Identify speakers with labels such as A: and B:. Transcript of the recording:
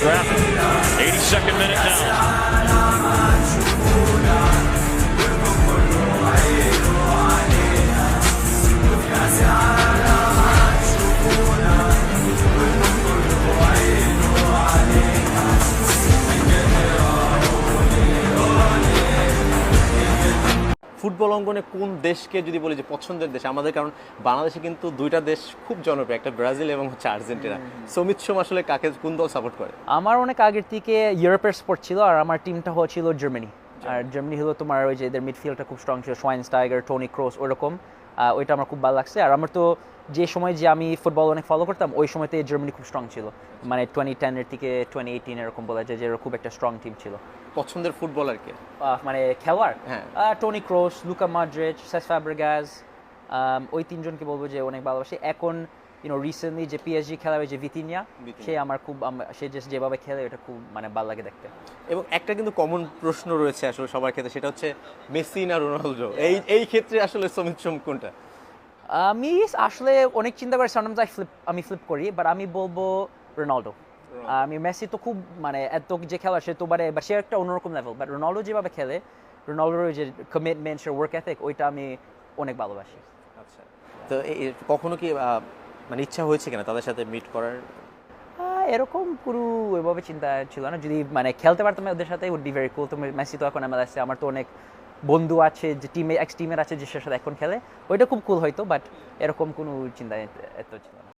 A: traffic. 82nd minute now.
B: Football অঙ্গনে কোন দেশকে যদি বলি যে পছন্দের দেশ আমাদের, কারণ বাংলাদেশে কিন্তু দুইটা দেশ খুব জনপ্রিয়, একটা ব্রাজিল এবং হচ্ছে আর্জেন্টিনা। সমিত সোম আসলে কাকে কোন দল সাপোর্ট করে?
C: আমার অনেক আগের থেকে ইউরোপের স্পোর্ট ছিল, আর আমার টিমটা হচ্ছিল জার্মানি। আর জার্মানি হলো তোমার ওই যে এদের মিডফিল্ডটা খুব স্ট্রং ছিল, শোয়াইনস্টাইগার, টনি ক্রোস, ওরকম। ওইটা আমার খুব ভালো লাগছে। আর আমার তো যে সময় যে আমি ফুটবল অনেক ফলো করতাম ওই সময়তে জার্মানি খুব স্ট্রং ছিল, মানে 2010-এর থেকে 2018 এরকম বলা যায় যে এরা খুব একটা স্ট্রং টিম ছিল।
B: পছন্দের ফুটবলার কে?
C: মানে খেলোয়াড়,
B: হ্যাঁ।
C: টনি ক্রোস, লুকা মডরিচ, সেস ফ্যাব্রিগাস, ওই তিনজনকে বলবো যে অনেক ভালোবাসি। এখন রিসেন্টলি যে পিএসজি খেলা যে ভিতিনিয়া, সে আমার খুব সে যেভাবে খেলে ওটা খুব মানে ভালো লাগে দেখতে।
B: এবং একটা কিন্তু কমন প্রশ্ন রয়েছে আসলে সবার ক্ষেত্রে, সেটা হচ্ছে মেসি না রোনালদো, এই ক্ষেত্রে আসলে সমিত সোম কোনটা?
C: আমি আসলে অনেক চিন্তা করে সামটাইমস আমি ফ্লিপ করি, বাট আমি বলবো রোনাল্ডো। আমি মেসি তো খুব মানে এত যে খেলা সে তো মানে সে একটা অন্যরকম লেভেল, বাট রোনাল্ডো যেভাবে খেলে, রোনাল্ডোর যে কমিটমেন্ট, সে ওয়ার্ক এথিক, ওইটা আমি অনেক ভালোবাসি।
B: আচ্ছা, তো কখনো কি মানে ইচ্ছা হয়েছে কিনা তাদের সাথে মিট করার?
C: এরকম পুরো ওইভাবে চিন্তা ছিল না, যদি মানে খেলতে পারতাম ওদের সাথে উড বি ভেরি কুল। তো মেসি তো এখন MLS, আমার তো অনেক বন্ধু আছে যে টিমে এক্স টিমের আছে যে সাথে এখন খেলে, ওইটা খুব কুল হয়তো, বাট এরকম কোনো চিন্তা এত ছিল না।